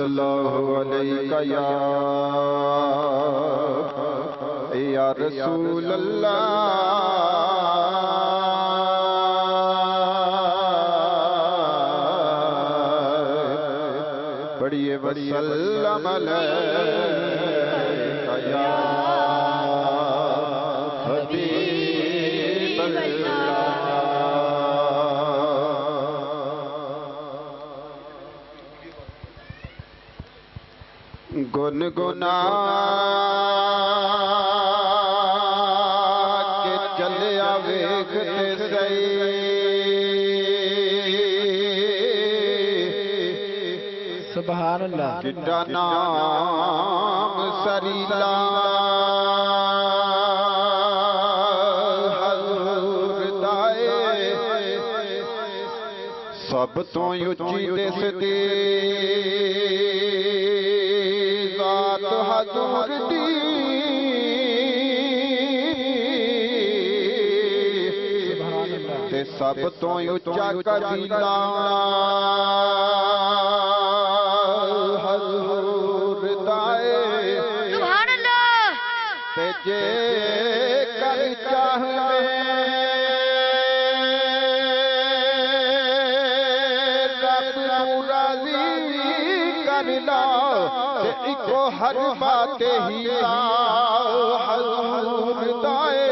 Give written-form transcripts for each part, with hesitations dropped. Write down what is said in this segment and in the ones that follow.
सल्लल्लाहु अलैहि या रसूल अल्लाह पढ़िए वसल्लम अलैका या हबीब अल्लाह। गुनगुना के चले वेखते सही सुभान अल्लाह। किड्डा नाम सरीला सब तो उच्ची दिसदी ज़ात हज़ूर दी ते सब तो उच्चा कबीला हज़ूर दाए सुभान अल्लाह। ते जे कर चाहवे इको हर बात ही हज़ूर दाए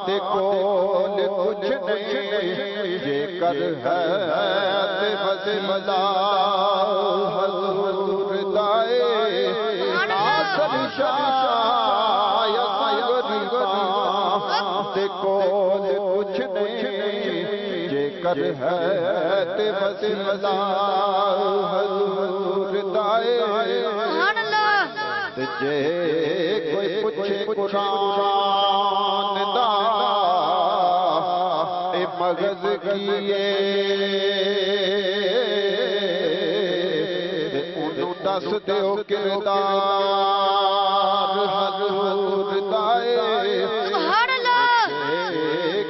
देखो कुछ नहीं जे कर है बस मजा हज़ूर दाए देखो कुछ नहीं कर है ते बस मजा हज़ूर दाए जे कोई पूछे कुरान दा ए मगज़ किए उन्हों दस दियो किरदार हज़ूर दाए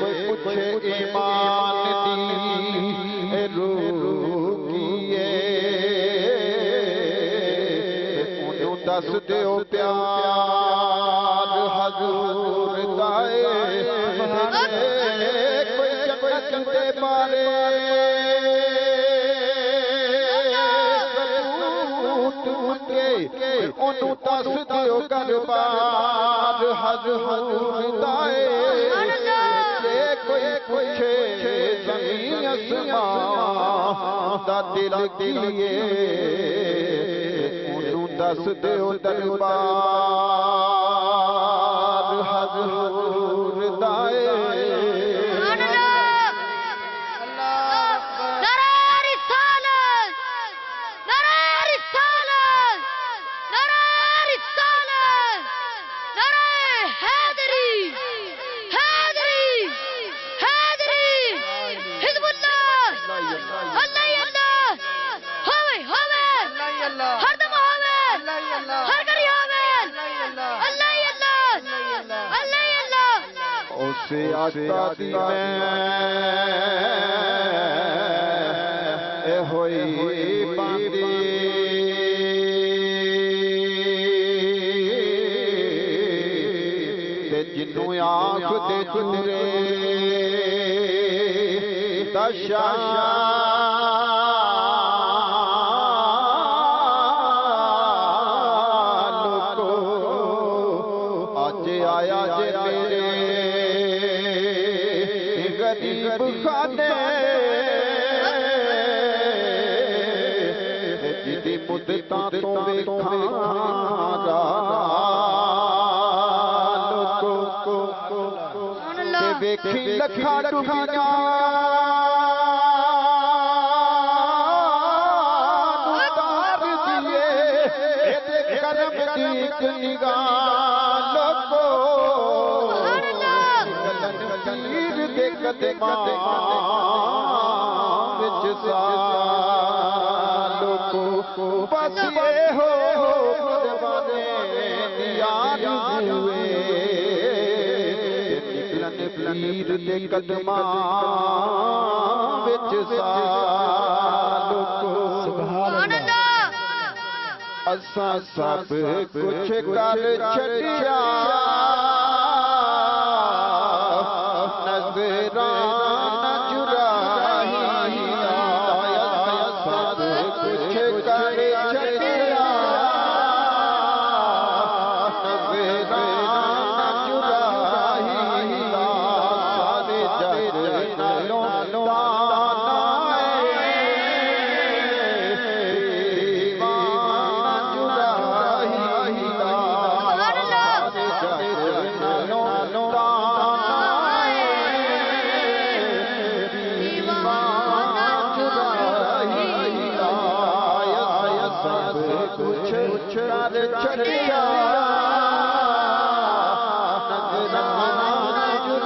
कोई पूछे ईमान दस दियो प्यार हज़ूर दाए कोई जन्नत दे बारे ओनू दस दियो गरबार हज़ूर दाए कोई पूछे ज़मीन आसमां दा दिल किए दस दियो दरबार हज़ूर दाए आस्तादी में होई बांदी ते जिन्नू आँख दे चूरे दशा लोको आज आया जे मेरे गरीब खाने जिदी मुद्दतां तो वेखांगा लोको ते वेखी लखा डुबिया उतार दिए ते करम दी एक निगाह लोको विच सालों को बस ये हो कुर्बाने यार हुए निकलन पीर दे कदमां असां सब कुछ कर छड़िया नजराना चुराई सब कुछ कर छड़िया नजराना चुराई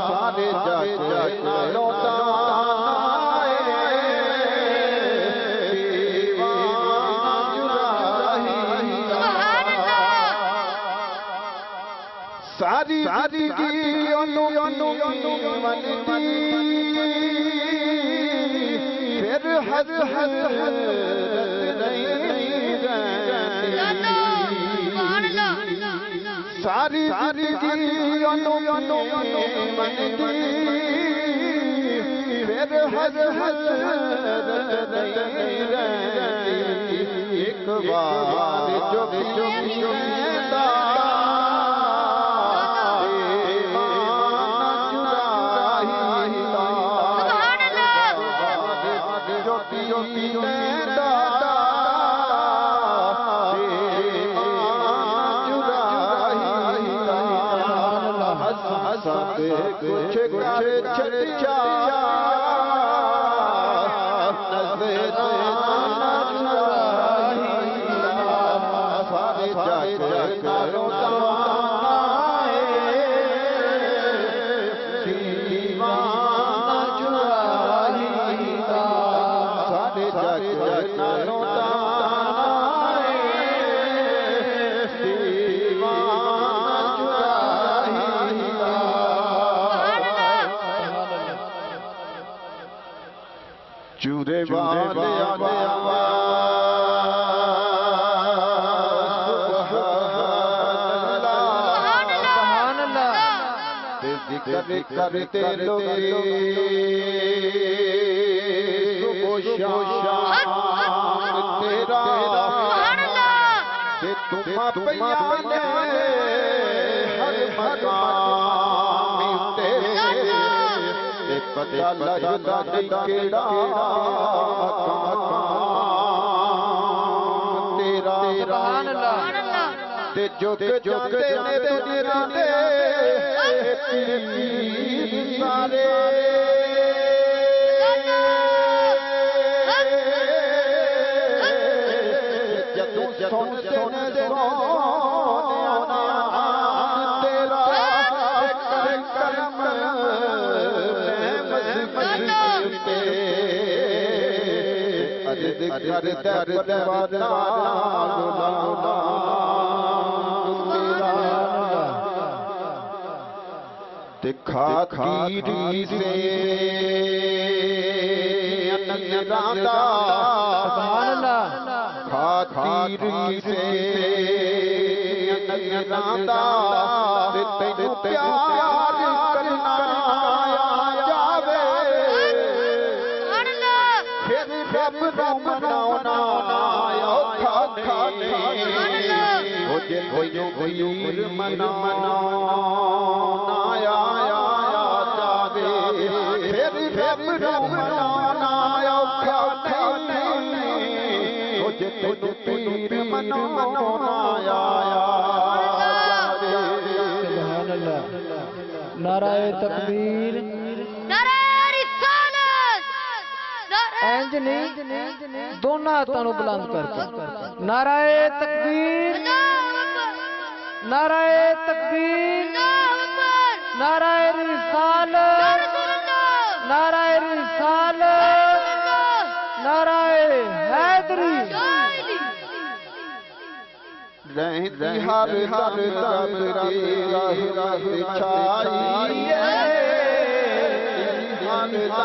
सारे जग नालों सारी सारी फिर हद हद सारी सारी फिर हद हद एक बार जो कुछ छड़िया सारे चूरे वाले जिक्र करते लोग तेरा तुम पैयाने हर मकाम पता लगदा केड़ा तेरा सुभान अल्लाह ते जुग जुग ने दुनिया दे सारे जदों सुन सुन तेरा करम खातीरी से राता खातीरी से राता तेरे प्यार करना जावे फिर रब मनाना औखा नहीं कोई वीर मना आया जावे फिर रब मनाना औखा नहीं कुछ पीर मनाना आया सुभान अल्लाह नाराए तकबीर नाराए रिसालत इंज नहीं दोनों हाथों को बुलंद करके नाराए तकबीर नाराए तकबीर नाराए रिसालत नाराए रिसालत नाराए हैदरी रहती हर दम की रह छाई हर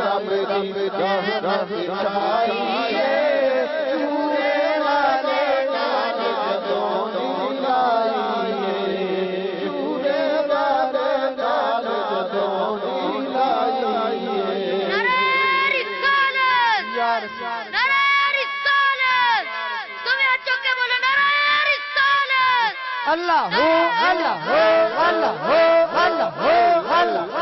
दम की रह छाई अल्लाह हो अल्लाह हो अल्लाह हो अल्लाह हो अल्लाह